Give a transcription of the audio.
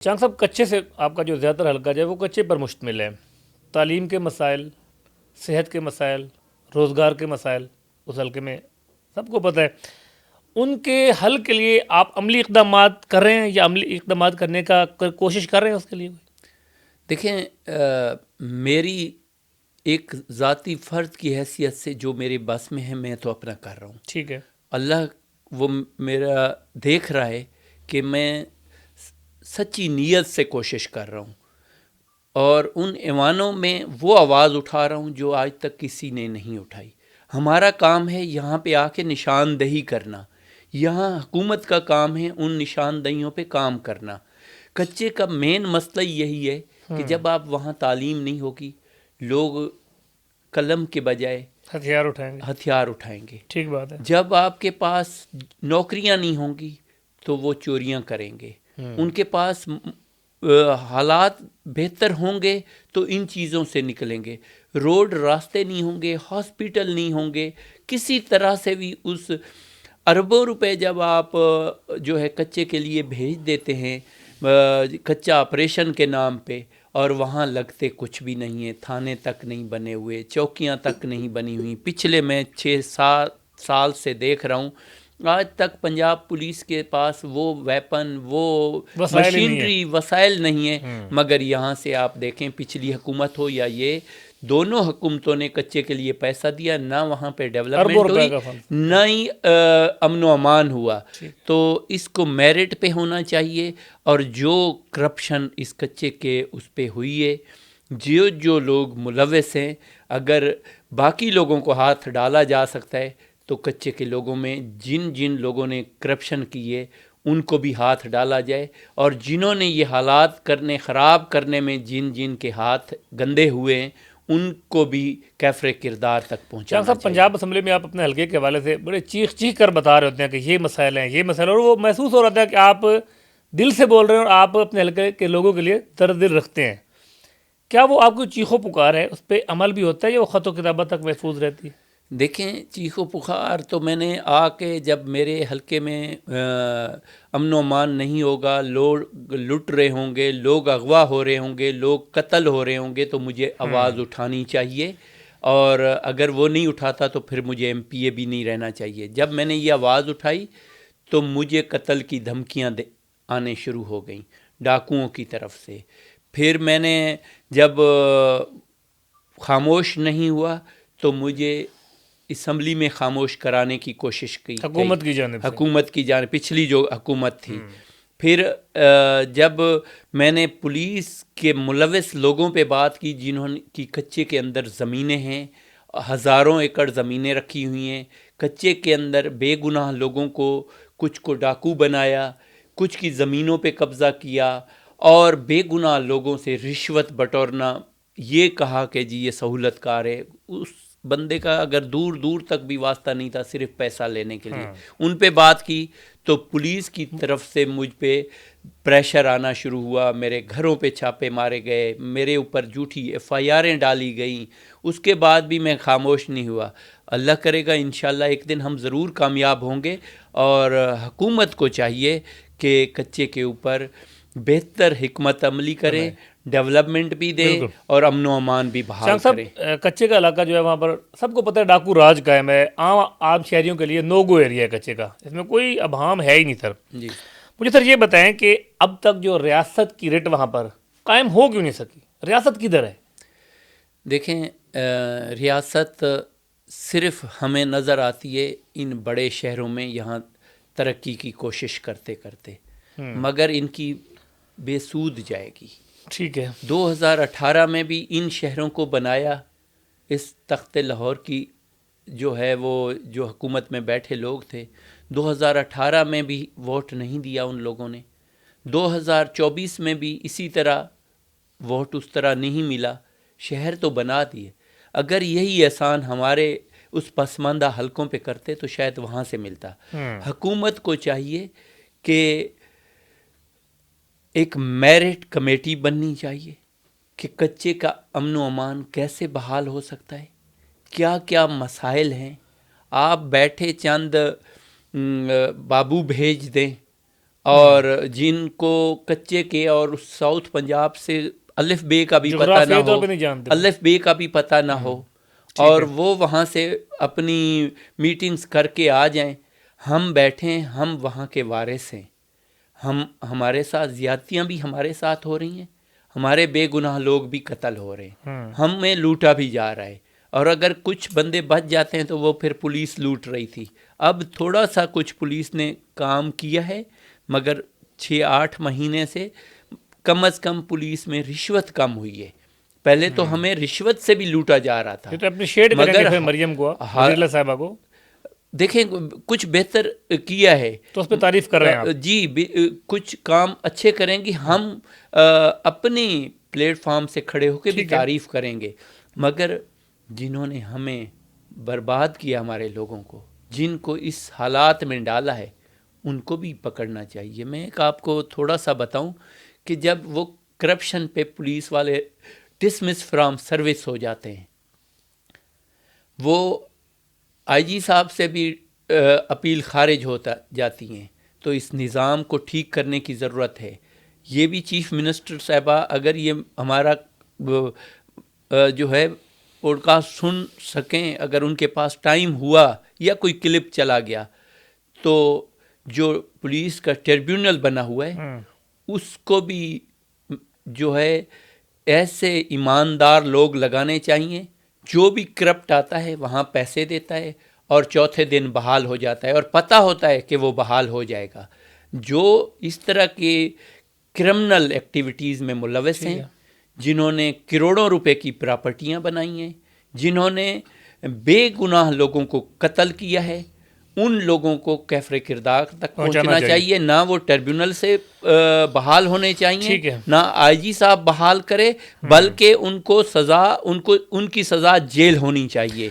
چانگ صاحب، کچے سے آپ کا جو زیادہ تر حلقہ جو ہے وہ کچے پر مشتمل ہے. تعلیم کے مسائل، صحت کے مسائل، روزگار کے مسائل اس حلقے میں سب کو پتہ ہے. ان کے حل کے لیے آپ عملی اقدامات کر رہے ہیں یا عملی اقدامات کرنے کا کوشش کر رہے ہیں اس کے لیے؟ دیکھیں، میری ایک ذاتی فرد کی حیثیت سے جو میرے بس میں ہے میں تو اپنا کر رہا ہوں. ٹھیک ہے. اللہ وہ میرا دیکھ رہا ہے کہ میں سچی نیت سے کوشش کر رہا ہوں اور ان ایوانوں میں وہ آواز اٹھا رہا ہوں جو آج تک کسی نے نہیں اٹھائی. ہمارا کام ہے یہاں پہ آ کے نشاندہی کرنا. یہاں حکومت کا کام ہے ان نشاندہیوں پہ کام کرنا. کچے کا مین مسئلہ یہی ہے کہ جب آپ وہاں تعلیم نہیں ہوگی، لوگ قلم کے بجائے ہتھیار اٹھائیں گے. ٹھیک بات ہے. جب آپ کے پاس نوکریاں نہیں ہوں گی تو وہ چوریاں کریں گے. ان کے پاس حالات بہتر ہوں گے تو ان چیزوں سے نکلیں گے. روڈ راستے نہیں ہوں گے، ہاسپیٹل نہیں ہوں گے، کسی طرح سے بھی اس اربوں روپے جب آپ جو ہے کچے کے لیے بھیج دیتے ہیں کچا آپریشن کے نام پہ، اور وہاں لگتے کچھ بھی نہیں ہے. تھانے تک نہیں بنے ہوئے، چوکیاں تک نہیں بنی ہوئی. پچھلے میں 6-7 سال سے دیکھ رہا ہوں آج تک پنجاب پولیس کے پاس وہ ویپن، وہ وسائل ہی نہیں ہے. مشینری، وسائل نہیں ہے. مگر یہاں سے آپ دیکھیں پچھلی حکومت ہو یا یہ، دونوں حکومتوں نے کچے کے لیے پیسہ دیا، نہ وہاں پہ اربوں ڈیولپمنٹ روپے ہوئی کا فن. نہ ہی امن و امان ہوا. تو اس کو میرٹ پہ ہونا چاہیے، اور جو کرپشن اس کچے کے اس پہ ہوئی ہے، جو لوگ ملوث ہیں، اگر باقی لوگوں کو ہاتھ ڈالا جا سکتا ہے تو کچے کے لوگوں میں جن لوگوں نے کرپشن کی ہے ان کو بھی ہاتھ ڈالا جائے، اور جنہوں نے یہ حالات خراب کرنے میں جن کے ہاتھ گندے ہوئے ہیں ان کو بھی کیفر کردار تک پہنچانا صاحب، چاہیے. پنجاب اسمبلی میں آپ اپنے حلقے کے حوالے سے بڑے چیخ کر بتا رہے ہوتے ہیں کہ یہ مسائل ہیں، یہ مسائل، اور وہ محسوس ہو رہا ہے کہ آپ دل سے بول رہے ہیں اور آپ اپنے حلقے کے لوگوں کے لیے درد دل رکھتے ہیں. کیا وہ آپ کو چیخ و پکار ہے اس پہ عمل بھی ہوتا ہے یا وہ خط و کتابت تک محفوظ رہتی ہے؟ دیکھیں، چیخ و پکار تو میں نے آ کے جب میرے حلقے میں امن و امان نہیں ہوگا، لوگ لٹ رہے ہوں گے، لوگ اغوا ہو رہے ہوں گے، لوگ قتل ہو رہے ہوں گے تو مجھے آواز اٹھانی چاہیے، اور اگر وہ نہیں اٹھاتا تو پھر مجھے ایم پی اے بھی نہیں رہنا چاہیے. جب میں نے یہ آواز اٹھائی تو مجھے قتل کی دھمکیاں آنے شروع ہو گئیں ڈاکوؤں کی طرف سے. پھر میں نے جب خاموش نہیں ہوا تو مجھے اسمبلی میں خاموش کرانے کی کوشش کی حکومت کی جانب سے. حکومت کی جانب، پچھلی جو حکومت تھی. پھر جب میں نے پولیس کے ملوث لوگوں پہ بات کی جنہوں کی کچے کے اندر زمینیں ہیں، ہزاروں ایکڑ زمینیں رکھی ہوئی ہیں، کچے کے اندر بے گناہ لوگوں کچھ کو ڈاکو بنایا، کچھ کی زمینوں پہ قبضہ کیا، اور بے گناہ لوگوں سے رشوت بٹورنا، یہ کہا کہ جی یہ سہولت کار ہے. اس بندے کا اگر دور دور تک بھی واسطہ نہیں تھا، صرف پیسہ لینے کے لیے. ان پہ بات کی تو پولیس کی طرف سے مجھ پہ پریشر آنا شروع ہوا، میرے گھروں پہ چھاپے مارے گئے، میرے اوپر جھوٹی ایف آئی آریں ڈالی گئیں. اس کے بعد بھی میں خاموش نہیں ہوا. اللہ کرے گا انشاءاللہ ایک دن ہم ضرور کامیاب ہوں گے، اور حکومت کو چاہیے کہ کچے کے اوپر بہتر حکمت عملی کریں، ڈیولپمنٹ بھی دے اور امن و امان بھی بحال کریں. کچے کا علاقہ جو ہے وہاں پر سب کو پتہ ہے ڈاکو راج قائم ہے، عام شہریوں کے لیے نو گو ایریا ہے کچے کا، اس میں کوئی ابہام ہے ہی نہیں سر. جی، مجھے سر یہ بتائیں کہ اب تک جو ریاست کی رٹ وہاں پر قائم ہو کیوں نہیں سکی؟ ریاست کدھر ہے؟ دیکھیں، ریاست صرف ہمیں نظر آتی ہے ان بڑے شہروں میں، یہاں ترقی کی کوشش کرتے کرتے، مگر ان کی بے سود جائے گی. ٹھیک ہے. 2018 میں بھی ان شہروں کو بنایا اس تخت لاہور کی جو ہے وہ جو حکومت میں بیٹھے لوگ تھے. 2018 میں بھی ووٹ نہیں دیا ان لوگوں نے. 2024 میں بھی اسی طرح ووٹ اس طرح نہیں ملا. شہر تو بنا دیے. اگر یہی احسان ہمارے اس پسماندہ حلقوں پہ کرتے تو شاید وہاں سے ملتا. حکومت کو چاہیے کہ ایک میرٹ کمیٹی بننی چاہیے کہ کچے کا امن و امان کیسے بحال ہو سکتا ہے، کیا کیا مسائل ہیں. آپ بیٹھے چند بابو بھیج دیں اور جن کو کچے کے اور ساؤتھ پنجاب سے الف بے کا بھی پتہ نہ جغرافیائی ہو، طور پہ نہیں جانتے، الف بے کا بھی پتہ نہ ہو، اور وہ وہاں سے اپنی میٹنگز کر کے آ جائیں، ہم بیٹھیں، ہم وہاں کے وارث ہیں، ہمارے ساتھ زیادتیاں بھی ہمارے ساتھ ہو رہی ہیں، ہمارے بے گناہ لوگ بھی قتل ہو رہے ہیں، ہمیں لوٹا بھی جا رہا ہے، اور اگر کچھ بندے بچ جاتے ہیں تو وہ پھر پولیس لوٹ رہی تھی۔ اب تھوڑا سا کچھ پولیس نے کام کیا ہے، مگر 6-8 مہینے سے کم از کم پولیس میں رشوت کم ہوئی ہے۔ پہلے تو ہمیں رشوت سے بھی لوٹا جا رہا تھا، یہ تو اپنے شیڈ کریں گے پھر مریم کو، ہاں، وزیر اللہ صاحبہ کو، دیکھیں کچھ بہتر کیا ہے تو اس پہ تعریف کر رہے ہیں آپ۔ جی، کچھ کام اچھے کریں گے، ہم اپنی پلیٹ فارم سے کھڑے ہو کے بھی تعریف کریں گے، مگر جنہوں نے ہمیں برباد کیا، ہمارے لوگوں کو، جن کو اس حالات میں ڈالا ہے، ان کو بھی پکڑنا چاہیے۔ میں ایک آپ کو تھوڑا سا بتاؤں کہ جب وہ کرپشن پہ پولیس والے ڈسمس فرام سروس ہو جاتے ہیں، وہ آئی جی صاحب سے بھی اپیل خارج ہوتا جاتی ہیں، تو اس نظام کو ٹھیک کرنے کی ضرورت ہے۔ یہ بھی چیف منسٹر صاحبہ اگر یہ ہمارا جو ہے پوڈ کاسٹ سن سکیں، اگر ان کے پاس ٹائم ہوا یا کوئی کلپ چلا گیا، تو جو پولیس کا ٹریبیونل بنا ہوا ہے اس کو بھی جو ہے ایسے ایماندار لوگ لگانے چاہیے، جو بھی کرپٹ آتا ہے وہاں پیسے دیتا ہے اور چوتھے دن بحال ہو جاتا ہے، اور پتہ ہوتا ہے کہ وہ بحال ہو جائے گا۔ جو اس طرح کے کرمنل ایکٹیویٹیز میں ملوث ہیں، جنہوں نے کروڑوں روپے کی پراپرٹیاں بنائی ہیں، جنہوں نے بے گناہ لوگوں کو قتل کیا ہے، ان لوگوں کو کیفر کردار تک پہنچنا چاہیے، نہ وہ ٹریبیونل سے بحال ہونے چاہیے، نہ آئی جی صاحب بحال کرے، بلکہ ان کو سزا، ان کی سزا جیل ہونی چاہیے۔